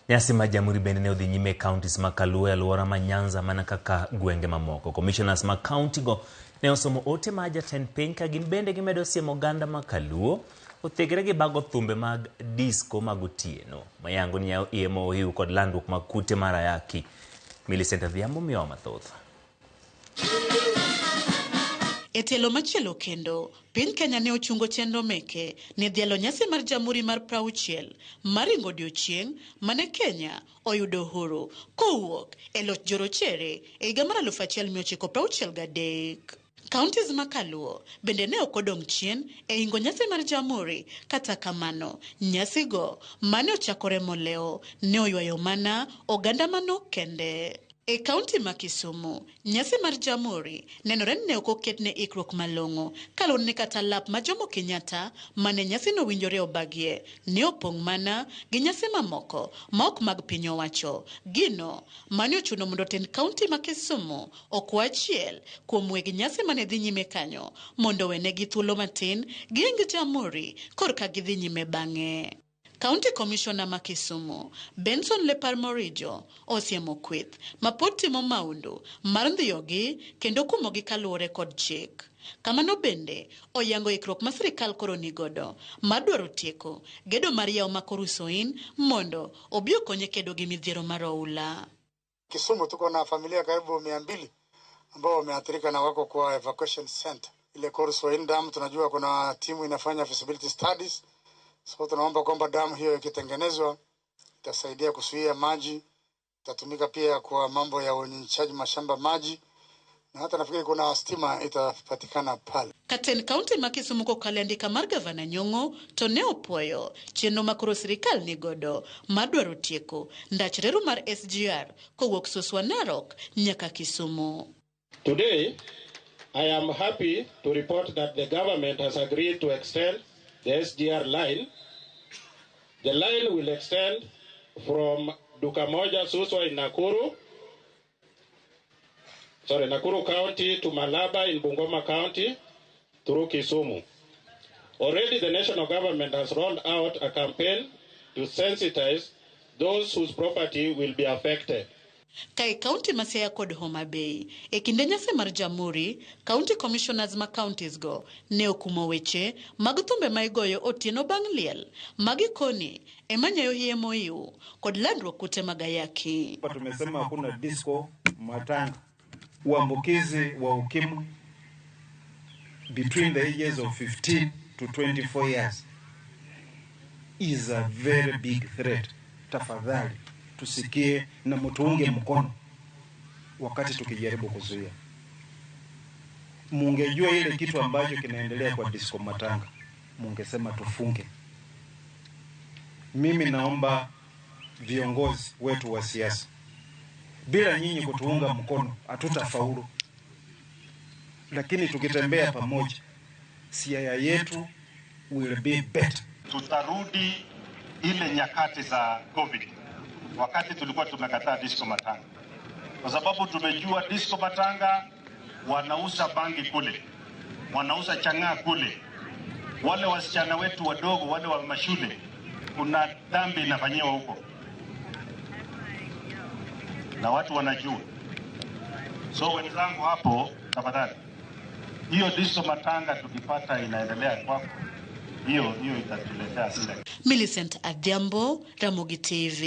Nyasi ma jamhuri bende ne odhi nyime counties ma Kaluo, Alwora ma Nyanza mana kaka gwenge mamoko. Commissioners ma county go ne osomo ote ma jatend piny ka gin bende gimedo siemo oganda ma Kaluo othegre gi bago thumbe mag disco mag otieno mayango ni iemo hiu kod landruok mag kute mar ayaki. Millicent Adhiambo miyo mathoth. E tielo machielo kendo, piny Kenya ne ochungo chenro meke ne dhialo nyasi mar jamhuri mar 60 maringo odiochieng' mane Kenya oyudo uhuru kowuok e loch jorochere e higa mar 1963. Counties ma Kaluo bende ne okodong' chien e hingo nyasi mar jamhuri, kata kamano nyasi go mane ochakore moleo ne oywayo mana oganda mano kende. E kaunti ma Kisumu, nyasi mar jamhuri nenore ne okoketne ikruok malong'o kalon ne kata lap ma Jomo Kenyatta mane nyasi no winjore obagie ne opong' mana gi nyasi mamoko ma ok mag piny owacho. Gino mane ochuno mondo tend kaunti ma Kisumu okwa achiel kuom weg nyasi mane dhi nyime kanyo mondo wenegi thuolo matin gi hingi jamhuri korka gidhi nyime bang'e. County Commissioner ma Kisumu, Benson Lepar Morijo, osiemo kweth ma pod timo maundu mar ndhiyogi kendo kumogi kaluwore kod chik. Kamano bende oyango ikruok ma sirikal koro nigodo mar dwaro tieko gedo mar yawo ma Korusoin mondo obi okonye kedo gi midhiero mar oula. Kisumu tuko na familia karibu 200 ambao wameathirika na wako kwa evacuation center. Ile Korusoin dam tunajua kuna timu inafanya feasibility studies. So tunaomba kwamba damu hiyo ikitengenezwa itasaidia kuzuia maji, itatumika pia kwa mambo ya unyunyiziaji mashamba maji, na hata nafikiri kuna stima itapatikana pale. Katen kaunti ma Kisumu ko kalendika mar gavana Nyong'o to ne opuoyo chenro ma koro sirikal nigodo mar dwaro tieko ndach reru mar SGR kowuok Suswa Narok nyaka Kisumu. Today, I am happy to report that the government has agreed to extend the SGR line. The line will extend from Dukamoja, Suswa in Nakuru County to Malaba in Bungoma County through Kisumu. Already the national government has rolled out a campaign to sensitize those whose property will be affected. Kai county Masaya kod Homa Bay, e kinde nyasi mar jamhuri, county commissioners ma counties go ne okumo weche mag thumbe ma igoyo otieno bang' liel magikoni emanyayo hiemo hiu kod landruok kute mag ayaki. Tumesema hakuna disco matanga. Uambukizi wa ukimwi between the ages of 15 to 24 years is a very big threat. Tafadhali tusikie na mtuunge mkono wakati tukijaribu kuzuia. Mungejua ile kitu ambacho kinaendelea kwa disco matanga, mungesema tufunge. Mimi naomba viongozi wetu wa siasa, bila nyinyi kutuunga mkono hatutafaulu, lakini tukitembea pamoja siaya yetu will be better. Tutarudi ile nyakati za COVID, wakati tulikuwa tumekataa disco matanga, kwa sababu tumejua disco matanga wanauza bangi kule, wanauza chang'aa kule. Wale wasichana wetu wadogo, wale wa mashule, kuna dhambi inafanyiwa huko na watu wanajua. So wenzangu hapo, tafadhali, hiyo disco matanga tukipata inaendelea kwako, hiyo itatuletea hasara. Millicent Adhiambo, Ramogi TV.